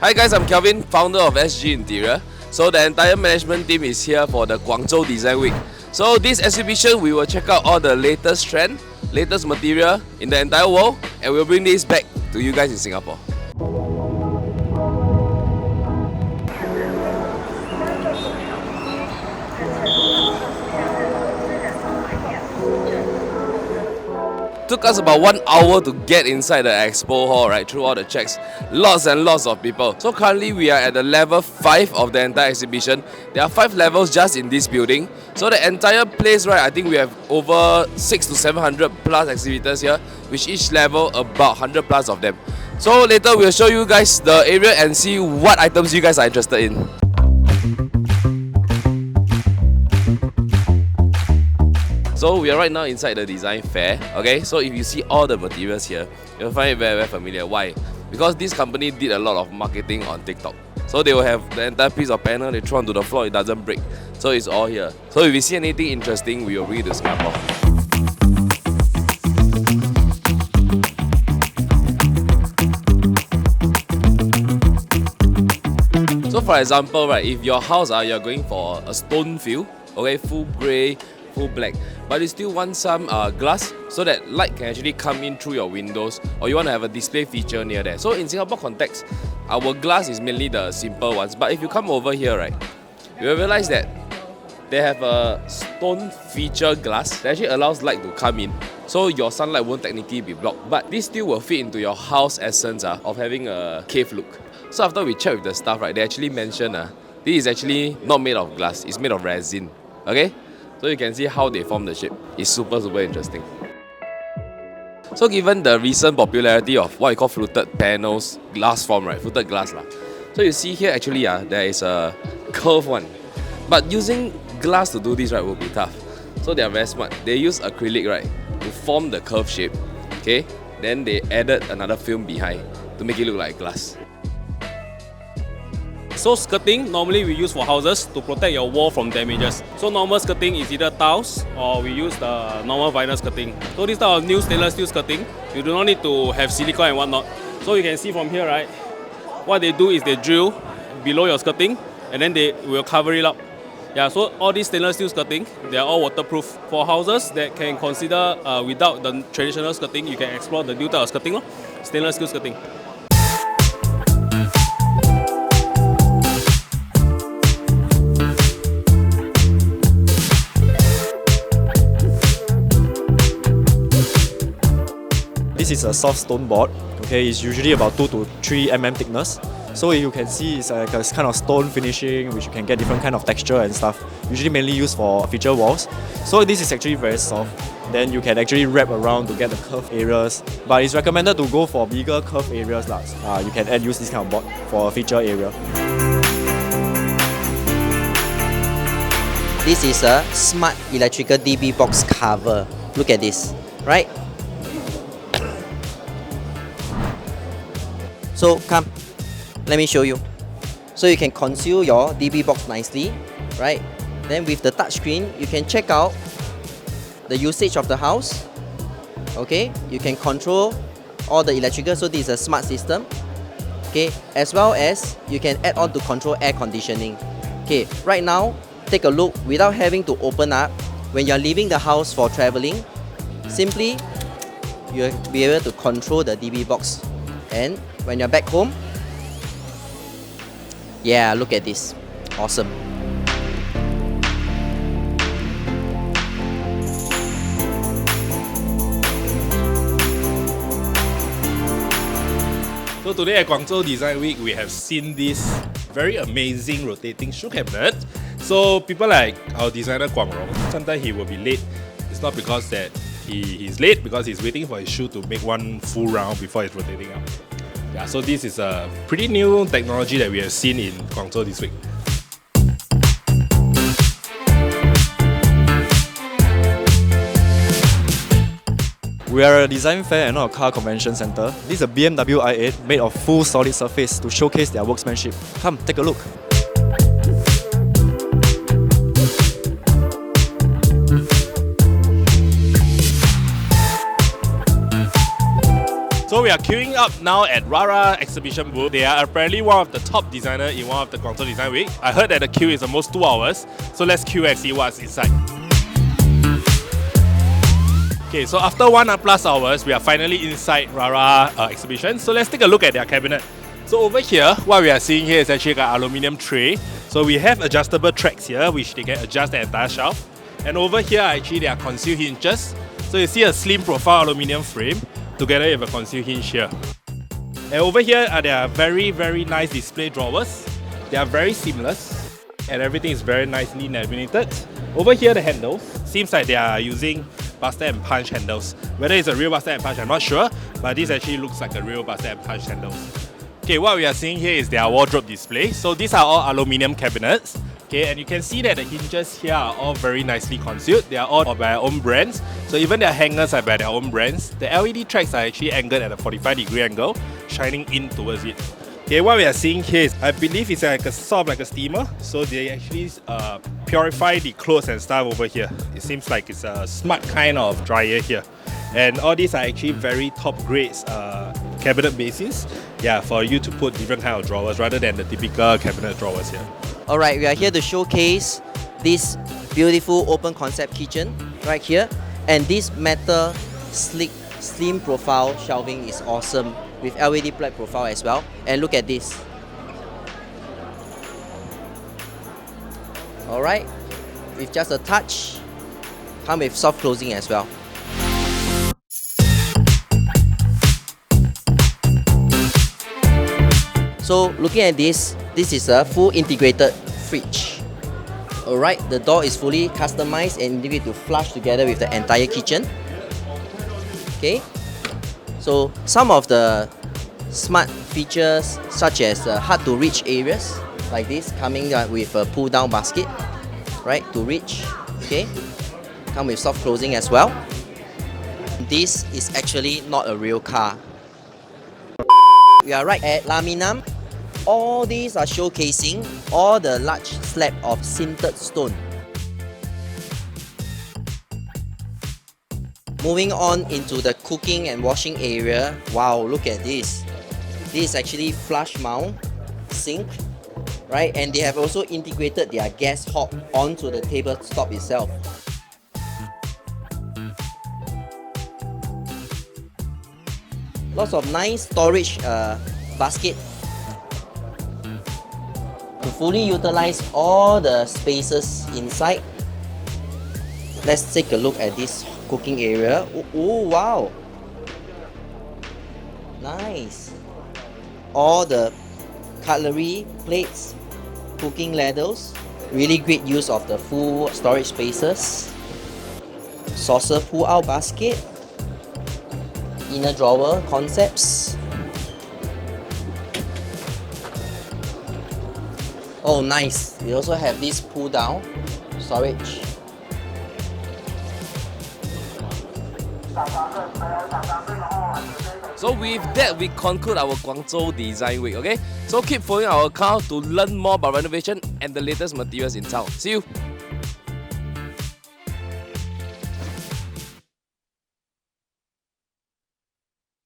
Hi guys, I'm Kelvin, founder of SG Interior. So the entire management team is here for the Guangzhou Design Week. So this exhibition, we will check out all the latest trend, latest material in the entire world, and we'll bring this back to you guys in Singapore. Took us about 1 hour to get inside the expo hall, right, through all the checks. Lots and lots of people. So currently we are at the level 5 of the entire exhibition. There are 5 levels just in this building. So the entire place, right, I think we have over 600 to 700 plus exhibitors here, which each level about 100 plus of them. So later we'll show you guys the area and see what items you guys are interested in. So we are right now inside the design fair, okay? So if you see all the materials here, you'll find it very, very familiar. Why? Because this company did a lot of marketing on TikTok. So they will have the entire piece of panel, they throw onto the floor, it doesn't break. So it's all here. So if you see anything interesting, we will bring it to Singapore. So for example, right, if your house, you're going for a stone feel, okay, full grey, full black, but you still want some glass so that light can actually come in through your windows, or you want to have a display feature near there. So in Singapore context, our glass is mainly the simple ones, but if you come over here, right, you will realize that they have a stone feature glass that actually allows light to come in, so your sunlight won't technically be blocked, but this still will fit into your house essence of having a cave look. So after we check with the staff, right, they actually mentioned this is actually not made of glass, it's made of resin, okay? So you can see how they form the shape. It's super interesting. So given the recent popularity of what we call fluted panels, glass form, right? Fluted glass lah. So you see here actually there is a curved one. But using glass to do this, right, will be tough. So they are very smart. They use acrylic, right, to form the curved shape. Okay? Then they added another film behind to make it look like glass. So skirting, normally we use for houses to protect your wall from damages. So normal skirting is either tiles or we use the normal vinyl skirting. So this type of new stainless steel skirting, you do not need to have silicone and whatnot. So you can see from here, right, what they do is they drill below your skirting and then they will cover it up. Yeah, so all these stainless steel skirting, they are all waterproof. For houses that can consider without the traditional skirting, you can explore the new type of skirting, stainless steel skirting. This is a soft stone board. Okay, it's usually about 2 to 3 mm thickness. So you can see it's like a kind of stone finishing, which you can get different kind of texture and stuff. Usually mainly used for feature walls. So this is actually very soft. Then you can actually wrap around to get the curved areas. But it's recommended to go for bigger curved areas. You can use this kind of board for a feature area. This is a smart electrical DB box cover. Look at this, right? So come, let me show you. So you can conceal your DB box nicely, right? Then with the touch screen, you can check out the usage of the house. Okay, you can control all the electrical, so this is a smart system. Okay, as well as you can add on to control air conditioning. Okay, right now, take a look without having to open up. When you're leaving the house for traveling, simply you'll be able to control the DB box. And when you're back home, yeah, look at this. Awesome. So today at Guangzhou Design Week, we have seen this very amazing rotating shoe cabinet. So people like our designer Guang Rong, sometimes he will be late. It's not because that he's late, because he's waiting for his shoe to make one full round before it's rotating up. Yeah, so this is a pretty new technology that we have seen in Guangzhou this week. We are a design fair and not a car convention center. This is a BMW i8 made of full solid surface to showcase their workmanship. Come, take a look. So So we are queuing up now at Rara exhibition booth. They are apparently one of the top designers in one of the Guangzhou Design Week. I heard that the queue is almost 2 hours. So let's queue and see what's inside. Okay, so after 1+ hours, we are finally inside Rara exhibition. So let's take a look at their cabinet. So over here, what we are seeing here is actually an aluminium tray. So we have adjustable tracks here, which they can adjust the entire shelf. And over here, actually, there are conceal hinges. So you see a slim profile aluminium frame together with a conceal hinge here. And over here are their very, very nice display drawers. They are very seamless and everything is very nicely laminated. Over here, the handles. Seems like they are using buster and punch handles. Whether it's a real buster and punch, I'm not sure, but this actually looks like a real buster and punch handles. Okay, what we are seeing here is their wardrobe display. So these are all aluminium cabinets. Okay, and you can see that the hinges here are all very nicely concealed. They are all by their own brands. So even their hangers are by their own brands. The LED tracks are actually angled at a 45-degree angle, shining in towards it. Okay, what we are seeing here is, I believe it's like sort of like a steamer. So they actually purify the clothes and stuff over here. It seems like it's a smart kind of dryer here. And all these are actually very top grades cabinet bases. Yeah, for you to put different kind of drawers rather than the typical cabinet drawers here. Alright, we are here to showcase this beautiful open concept kitchen right here. And this metal slick slim profile shelving is awesome with LED plug profile as well. And look at this. Alright, with just a touch, come with soft closing as well. So looking at this is a full integrated fridge. Alright, the door is fully customized and integrated to flush together with the entire kitchen. Okay, so some of the smart features such as hard to reach areas like this, coming with a pull down basket, right, to reach. Okay, come with soft closing as well. This is actually not a real car. We are right at Laminam. All these are showcasing all the large slab of sintered stone. Moving on into the cooking and washing area. Wow, look at this. This is actually flush mount sink, right? And they have also integrated their gas hob onto the tabletop itself. Lots of nice storage basket to fully utilize all the spaces inside. Let's take a look at this cooking area. Oh wow! Nice! All the cutlery, plates, cooking ladles. Really great use of the full storage spaces. Saucer pull-out basket. Inner drawer concepts. Oh nice, we also have this pull down storage. So with that, we conclude our Guangzhou Design Week, okay? So keep following our account to learn more about renovation and the latest materials in town. See you!